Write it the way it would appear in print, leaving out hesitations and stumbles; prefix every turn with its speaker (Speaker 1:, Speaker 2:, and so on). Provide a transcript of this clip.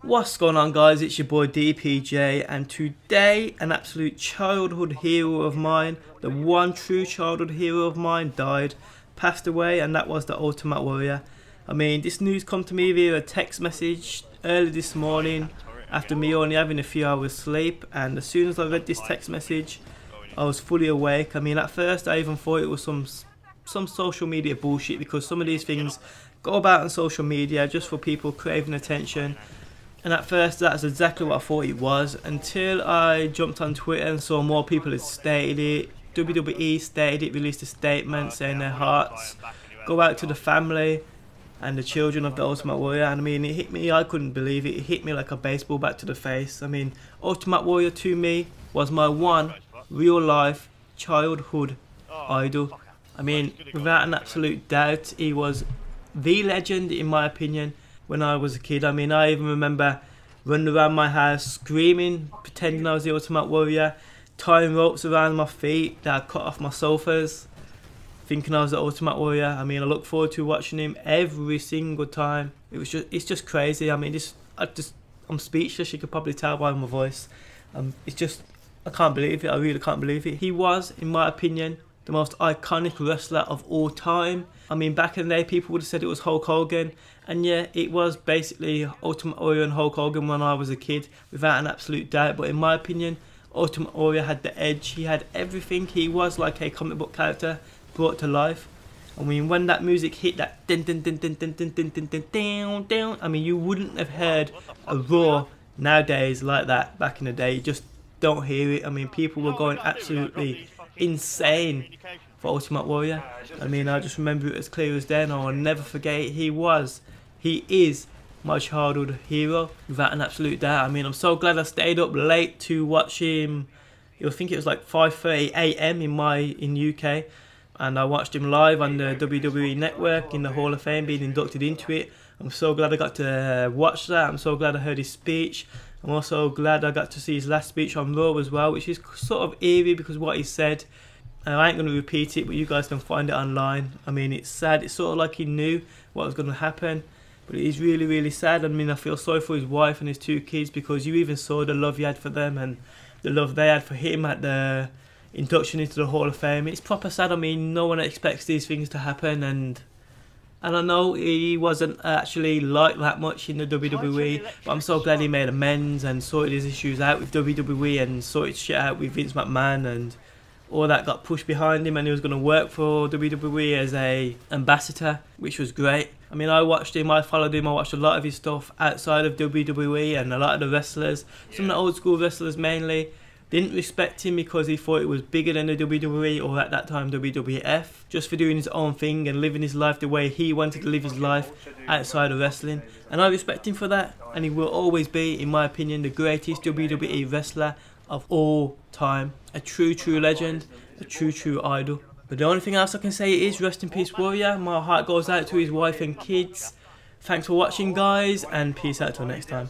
Speaker 1: What's going on, guys? It's your boy DPJ, and today an absolute childhood hero of mine, the one true childhood hero of mine, passed away, and that was the Ultimate Warrior. I mean, this news come to me via a text message early this morning after me only having a few hours sleep, and as soon as I read this text message I was fully awake. I mean, at first I even thought it was some social media bullshit, because some of these things go about on social media just for people craving attention. And at first that's exactly what I thought it was, until I jumped on Twitter and saw more people had stated it. WWE stated it, released a statement saying their hearts go out to the family and the children of the Ultimate Warrior. And I mean, it hit me, I couldn't believe it. It hit me like a baseball bat to the face. I mean, Ultimate Warrior to me was my one real life childhood idol. I mean, without an absolute doubt, he was the legend in my opinion. When I was a kid, I mean, I even remember running around my house screaming, pretending I was the Ultimate Warrior, tying ropes around my feet that I cut off my sofas, thinking I was the Ultimate Warrior. I mean, I look forward to watching him every single time. It's just crazy. I mean, I'm speechless. You could probably tell by my voice. I can't believe it. I really can't believe it. He was, in my opinion, the most iconic wrestler of all time. I mean, back in the day, people would have said it was Hulk Hogan. And yeah, it was basically Ultimate Warrior and Hulk Hogan when I was a kid, without an absolute doubt. But in my opinion, Ultimate Warrior had the edge. He had everything. He was like a comic book character brought to life. I mean, when that music hit, that dun dun dun dun dun dun dun dun dun dun, I mean, you wouldn't have heard a Raw nowadays like that back in the day. You just don't hear it. I mean, people were going absolutely insane for Ultimate Warrior. I mean, I just remember it as clear as day, and I will never forget it. He is my childhood hero, without an absolute doubt. I mean, I'm so glad I stayed up late to watch him. I think it was like 5:30 AM in UK, and I watched him live on the WWE Network in the Hall of Fame, being inducted into it. I'm so glad I got to watch that. I'm so glad I heard his speech. I'm also glad I got to see his last speech on Raw as well, which is sort of eerie because what he said. I ain't going to repeat it, but you guys can find it online. I mean, it's sad. It's sort of like he knew what was going to happen, but it is really, really sad. I mean, I feel sorry for his wife and his two kids, because you even saw the love he had for them and the love they had for him at the induction into the Hall of Fame. It's proper sad. I mean, no one expects these things to happen, and I know he wasn't actually liked that much in the WWE, but I'm so glad he made amends and sorted his issues out with WWE and sorted shit out with Vince McMahon, and all that got pushed behind him, and he was going to work for WWE as a ambassador, which was great. I mean, I watched him, I followed him, I watched a lot of his stuff outside of WWE, and a lot of the wrestlers, some of the old school wrestlers mainly, didn't respect him because he thought it was bigger than the WWE, or at that time WWF, just for doing his own thing and living his life the way he wanted to live his life outside of wrestling. And I respect him for that, and he will always be, in my opinion, the greatest WWE wrestler of all time. A true legend, a true idol. But the only thing else I can say is rest in peace, Warrior. My heart goes out to his wife and kids. Thanks for watching, guys, and peace out till next time.